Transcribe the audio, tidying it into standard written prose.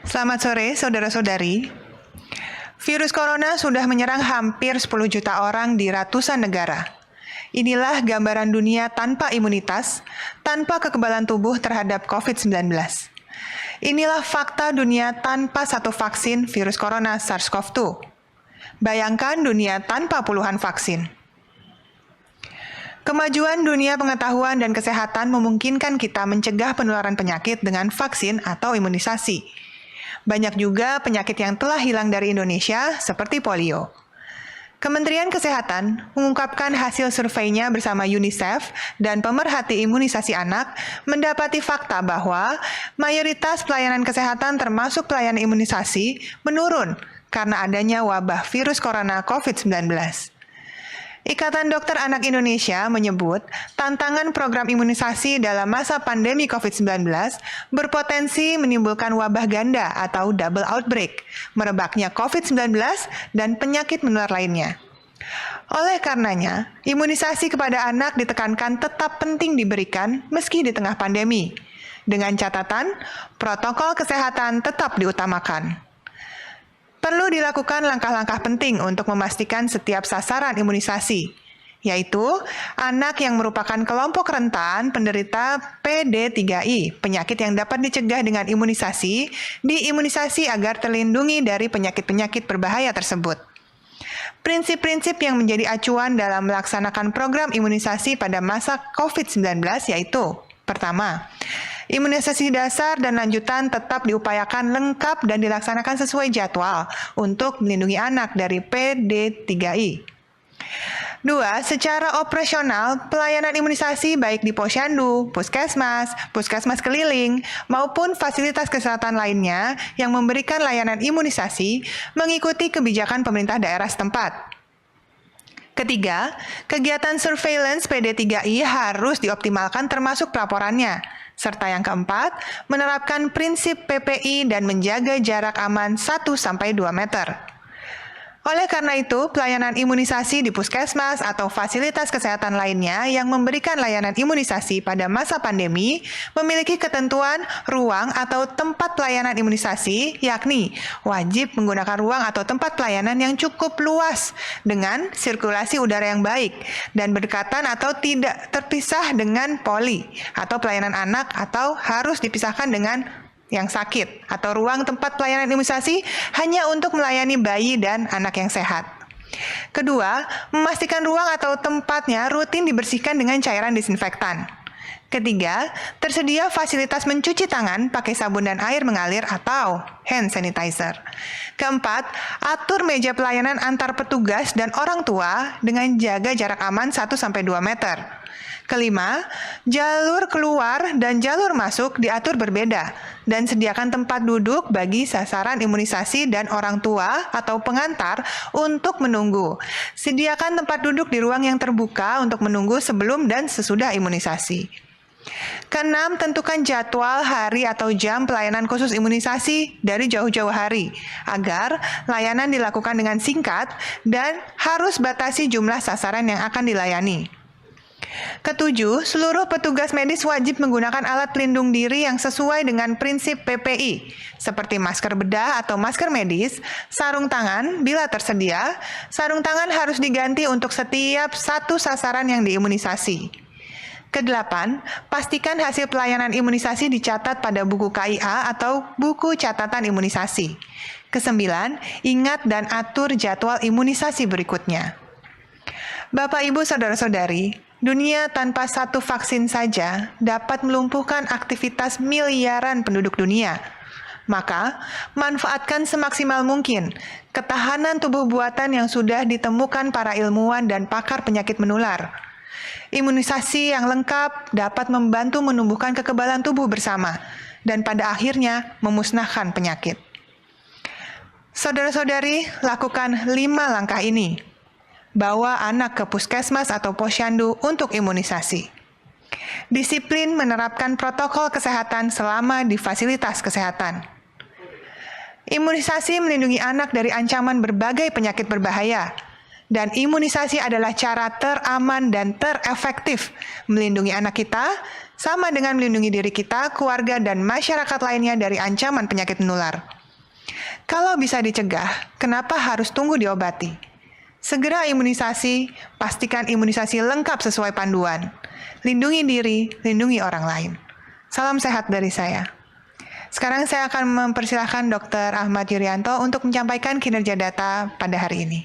Selamat sore, saudara-saudari. Virus corona sudah menyerang hampir 10 juta orang di ratusan negara. Inilah gambaran dunia tanpa imunitas, tanpa kekebalan tubuh terhadap COVID-19. Inilah fakta dunia tanpa satu vaksin virus corona SARS-CoV-2. Bayangkan dunia tanpa puluhan vaksin. Kemajuan dunia pengetahuan dan kesehatan memungkinkan kita mencegah penularan penyakit dengan vaksin atau imunisasi. Banyak juga penyakit yang telah hilang dari Indonesia, seperti polio. Kementerian Kesehatan mengungkapkan hasil surveinya bersama UNICEF dan pemerhati imunisasi anak mendapati fakta bahwa mayoritas pelayanan kesehatan termasuk pelayanan imunisasi menurun karena adanya wabah virus corona COVID-19. Ikatan Dokter Anak Indonesia menyebut tantangan program imunisasi dalam masa pandemi COVID-19 berpotensi menimbulkan wabah ganda atau double outbreak, merebaknya COVID-19 dan penyakit menular lainnya. Oleh karenanya, imunisasi kepada anak ditekankan tetap penting diberikan meski di tengah pandemi. Dengan catatan, protokol kesehatan tetap diutamakan. Perlu dilakukan langkah-langkah penting untuk memastikan setiap sasaran imunisasi, yaitu anak yang merupakan kelompok rentan penderita PD3I, penyakit yang dapat dicegah dengan imunisasi, diimunisasi agar terlindungi dari penyakit-penyakit berbahaya tersebut. Prinsip-prinsip yang menjadi acuan dalam melaksanakan program imunisasi pada masa COVID-19 yaitu: pertama, imunisasi dasar dan lanjutan tetap diupayakan lengkap dan dilaksanakan sesuai jadwal untuk melindungi anak dari PD3I. 2. Secara operasional, pelayanan imunisasi baik di posyandu, puskesmas, puskesmas keliling, maupun fasilitas kesehatan lainnya yang memberikan layanan imunisasi mengikuti kebijakan pemerintah daerah setempat. Ketiga, kegiatan surveillance PD3I harus dioptimalkan termasuk pelaporannya. Serta yang keempat, menerapkan prinsip PPI dan menjaga jarak aman 1-2 meter. Oleh karena itu, pelayanan imunisasi di puskesmas atau fasilitas kesehatan lainnya yang memberikan layanan imunisasi pada masa pandemi memiliki ketentuan ruang atau tempat pelayanan imunisasi, yakni wajib menggunakan ruang atau tempat pelayanan yang cukup luas dengan sirkulasi udara yang baik dan berdekatan atau tidak terpisah dengan poli atau pelayanan anak atau harus dipisahkan dengan yang sakit atau ruang tempat pelayanan imunisasi hanya untuk melayani bayi dan anak yang sehat. Kedua, memastikan ruang atau tempatnya rutin dibersihkan dengan cairan disinfektan. Ketiga, tersedia fasilitas mencuci tangan pakai sabun dan air mengalir atau hand sanitizer. Keempat, atur meja pelayanan antar petugas dan orang tua dengan jaga jarak aman 1-2 meter. Kelima, jalur keluar dan jalur masuk diatur berbeda dan sediakan tempat duduk bagi sasaran imunisasi dan orang tua atau pengantar untuk menunggu. Sediakan tempat duduk di ruang yang terbuka untuk menunggu sebelum dan sesudah imunisasi. Keenam, tentukan jadwal hari atau jam pelayanan khusus imunisasi dari jauh-jauh hari agar layanan dilakukan dengan singkat dan harus batasi jumlah sasaran yang akan dilayani. Ketujuh, seluruh petugas medis wajib menggunakan alat pelindung diri yang sesuai dengan prinsip PPI, seperti masker bedah atau masker medis, sarung tangan bila tersedia. Sarung tangan harus diganti untuk setiap satu sasaran yang diimunisasi. Kedelapan, pastikan hasil pelayanan imunisasi dicatat pada buku KIA atau buku catatan imunisasi. Kesembilan, ingat dan atur jadwal imunisasi berikutnya. Bapak, Ibu, Saudara-saudari, dunia tanpa satu vaksin saja dapat melumpuhkan aktivitas miliaran penduduk dunia. Maka, manfaatkan semaksimal mungkin ketahanan tubuh buatan yang sudah ditemukan para ilmuwan dan pakar penyakit menular. Imunisasi yang lengkap dapat membantu menumbuhkan kekebalan tubuh bersama dan pada akhirnya memusnahkan penyakit. Saudara-saudari, lakukan 5 langkah ini. Bawa anak ke puskesmas atau posyandu untuk imunisasi. Disiplin menerapkan protokol kesehatan selama di fasilitas kesehatan. Imunisasi melindungi anak dari ancaman berbagai penyakit berbahaya. Dan imunisasi adalah cara teraman dan terefektif melindungi anak kita, sama dengan melindungi diri kita, keluarga, dan masyarakat lainnya dari ancaman penyakit menular. Kalau bisa dicegah, kenapa harus tunggu diobati? Segera imunisasi, pastikan imunisasi lengkap sesuai panduan. Lindungi diri, lindungi orang lain. Salam sehat dari saya. Sekarang saya akan mempersilahkan Dr. Ahmad Yuryanto untuk menyampaikan kinerja data pada hari ini.